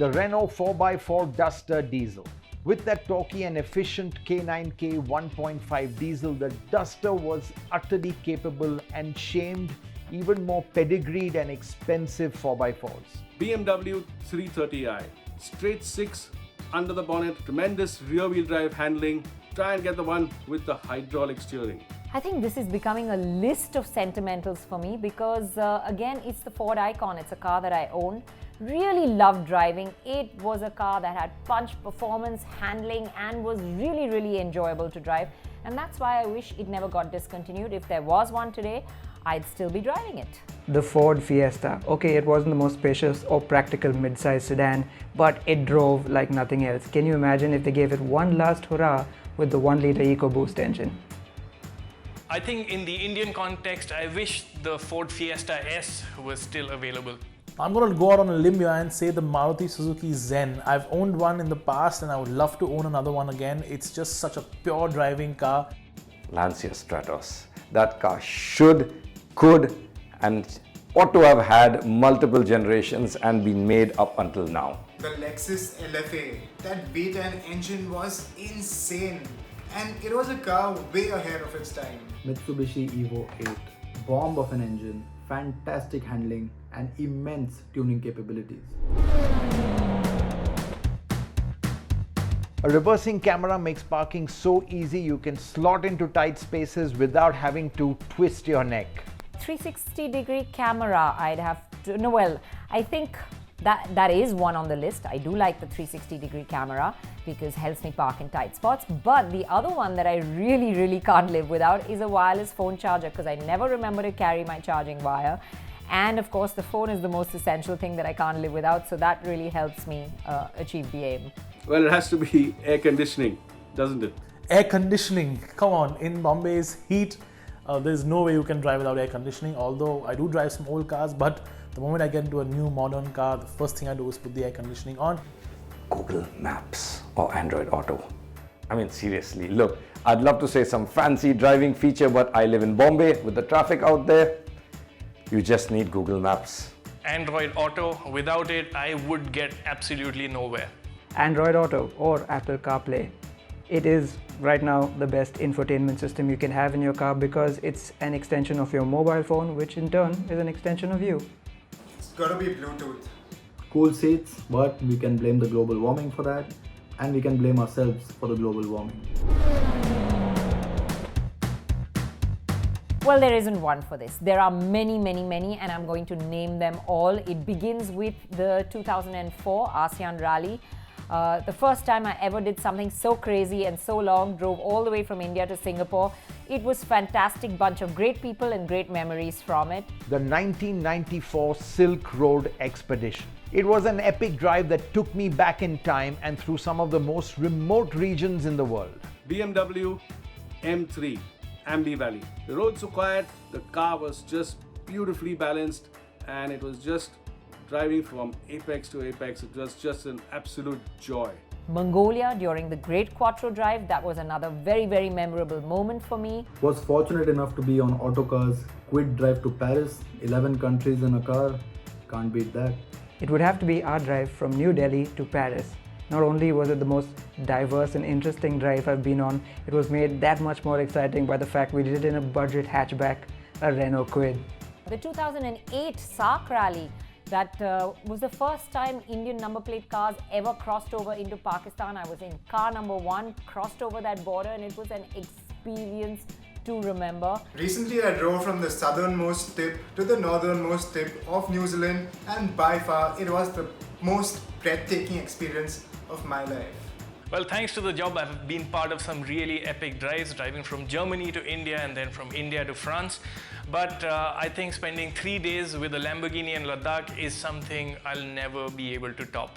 the Renault 4x4 Duster Diesel. With that torquey and efficient K9K 1.5 diesel, the Duster was utterly capable and shamed even more pedigreed and expensive 4x4s. BMW 330i, straight 6 under the bonnet, tremendous rear-wheel drive handling. Try and get the one with the hydraulic steering. I think this is becoming a list of sentimentals for me because again, it's the Ford Icon. It's a car that I own. Really loved driving. It was a car that had punch, performance, handling, and was really, really enjoyable to drive. And that's why I wish it never got discontinued. If there was one today, I'd still be driving it. The Ford Fiesta. Okay, it wasn't the most spacious or practical mid-size sedan, but it drove like nothing else. Can you imagine if they gave it one last hurrah with the 1-liter EcoBoost engine? I think in the Indian context, I wish the Ford Fiesta S was still available. I'm going to go out on a limb here and say the Maruti Suzuki Zen. I've owned one in the past and I would love to own another one again. It's just such a pure driving car. Lancia Stratos. That car should, could, and ought to have had multiple generations and been made up until now. The Lexus LFA, that V10 engine was insane. And it was a car way ahead of its time. Mitsubishi Evo 8, bomb of an engine, fantastic handling and immense tuning capabilities. A reversing camera makes parking so easy you can slot into tight spaces without having to twist your neck. 360-degree camera, I'd have to, no, well, I think that is one on the list. I do like the 360-degree camera because it helps me park in tight spots. But the other one that I really, really can't live without is a wireless phone charger because I never remember to carry my charging wire. And of course, the phone is the most essential thing that I can't live without. So that really helps me achieve the aim. Well, it has to be air conditioning, doesn't it? Air conditioning, come on, in Bombay's heat, there's no way you can drive without air conditioning. Although I do drive some old cars, but the moment I get into a new modern car, the first thing I do is put the air conditioning on. Google Maps or Android Auto. I mean, seriously, look, I'd love to say some fancy driving feature, but I live in Bombay with the traffic out there. You just need Google Maps. Android Auto, without it, I would get absolutely nowhere. Android Auto or Apple CarPlay. It is right now the best infotainment system you can have in your car because it's an extension of your mobile phone, which in turn is an extension of you. It's gotta be Bluetooth. Cool seats, but we can blame the global warming for that, and we can blame ourselves for the global warming. Well, there isn't one for this. There are many, many, many, and I'm going to name them all. It begins with the 2004 ASEAN Rally. The first time I ever did something so crazy and so long, drove all the way from India to Singapore. It was fantastic, bunch of great people and great memories from it. The 1994 Silk Road Expedition. It was an epic drive that took me back in time and through some of the most remote regions in the world. BMW M3, Ambi Valley. The roads were quiet, the car was just beautifully balanced, and it was just driving from apex to apex. It was just an absolute joy. Mongolia during the Great Quattro Drive, that was another very, very memorable moment for me. Was fortunate enough to be on Autocar's Quid Drive to Paris, 11 countries in a car, can't beat that. It would have to be our drive from New Delhi to Paris. Not only was it the most diverse and interesting drive I've been on, it was made that much more exciting by the fact we did it in a budget hatchback, a Renault Quid. The 2008 SAARC Rally, that was the first time Indian number plate cars ever crossed over into Pakistan. I was in car number 1, crossed over that border, and it was an experience to remember. Recently I drove from the southernmost tip to the northernmost tip of New Zealand, and by far it was the most breathtaking experience of my life. Well, thanks to the job, I've been part of some really epic drives, driving from Germany to India and then from India to France. But I think spending 3 days with a Lamborghini in Ladakh is something I'll never be able to top.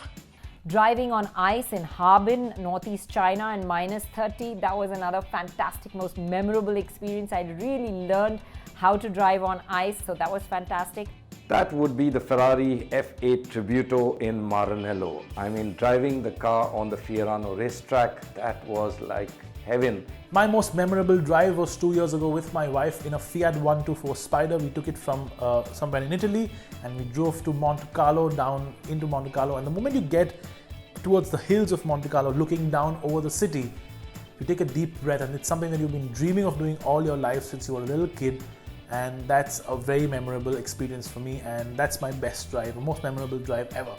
Driving on ice in Harbin, northeast China, and -30, that was another fantastic, most memorable experience. I really learned how to drive on ice, so that was fantastic. That would be the Ferrari F8 Tributo in Maranello. I mean, driving the car on the Fiorano racetrack, that was like heaven. My most memorable drive was 2 years ago with my wife in a Fiat 124 Spider. We took it from somewhere in Italy and we drove to Monte Carlo, down into Monte Carlo. And the moment you get towards the hills of Monte Carlo, looking down over the city, you take a deep breath, and it's something that you've been dreaming of doing all your life since you were a little kid. And that's a very memorable experience for me, and that's my best drive, the most memorable drive ever.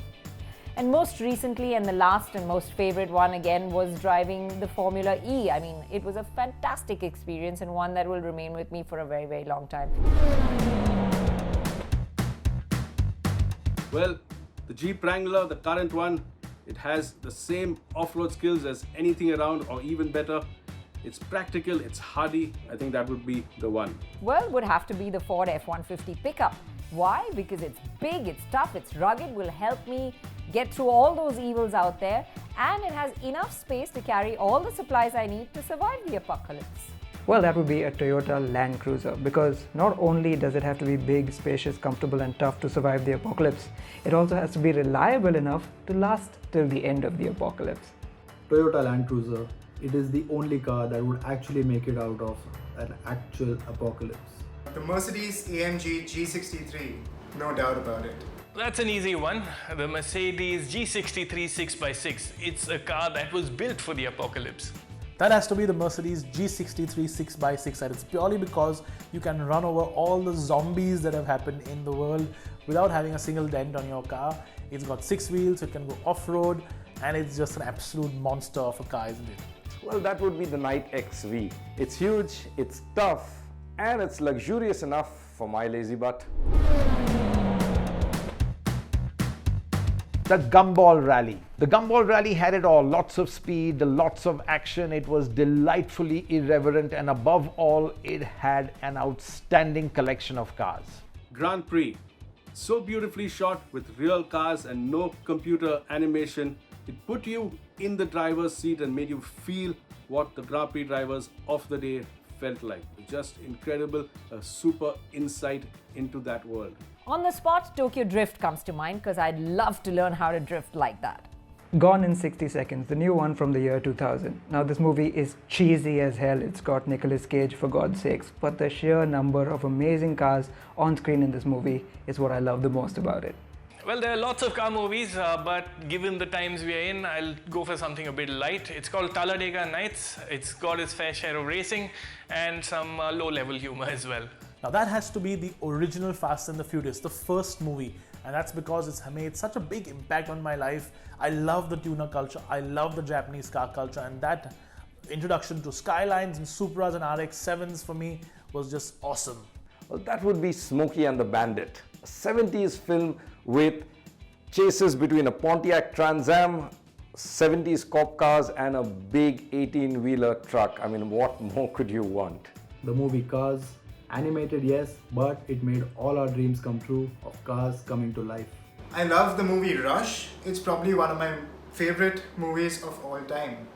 And most recently, and the last and most favorite one again, was driving the Formula E. I mean, it was a fantastic experience and one that will remain with me for a very, very long time. Well, the Jeep Wrangler, the current one, it has the same off-road skills as anything around, or even better. It's practical, it's hardy. I think that would be the one. Well, would have to be the Ford F-150 pickup. Why? Because it's big, it's tough, it's rugged, will help me get through all those evils out there, and it has enough space to carry all the supplies I need to survive the apocalypse. Well, that would be a Toyota Land Cruiser, because not only does it have to be big, spacious, comfortable and tough to survive the apocalypse, it also has to be reliable enough to last till the end of the apocalypse. Toyota Land Cruiser, it is the only car that would actually make it out of an actual apocalypse. The Mercedes-AMG G63, no doubt about it. That's an easy one. The Mercedes G63 6x6. It's a car that was built for the apocalypse. That has to be the Mercedes G63 6x6, and it's purely because you can run over all the zombies that have happened in the world without having a single dent on your car. It's got 6 wheels, it can go off-road, and it's just an absolute monster of a car, isn't it? Well, that would be the Knight XV. It's huge, it's tough, and it's luxurious enough for my lazy butt. The Gumball Rally. The Gumball Rally had it all. Lots of speed, lots of action. It was delightfully irreverent, and above all, it had an outstanding collection of cars. Grand Prix, so beautifully shot with real cars and no computer animation. It put you in the driver's seat and made you feel what the Grand Prix drivers of the day felt like. Just incredible, a super insight into that world. On the spot, Tokyo Drift comes to mind because I'd love to learn how to drift like that. Gone in 60 Seconds, the new one from the year 2000. Now this movie is cheesy as hell. It's got Nicolas Cage, for God's sakes, but the sheer number of amazing cars on screen in this movie is what I love the most about it. Well, there are lots of car movies, but given the times we are in, I'll go for something a bit light. It's called Talladega Nights. It's got its fair share of racing and some low-level humor as well. Now that has to be the original Fast and the Furious, the first movie, and that's because it's made such a big impact on my life. I love the tuner culture, I love the Japanese car culture, and that introduction to Skylines and Supras and RX-7s for me was just awesome. Well, that would be Smokey and the Bandit, a 70s film with chases between a Pontiac Trans Am, 70s cop cars and a big 18-wheeler truck. I mean, what more could you want? The movie Cars, animated yes, but it made all our dreams come true of cars coming to life. I love the movie Rush. It's probably one of my favorite movies of all time.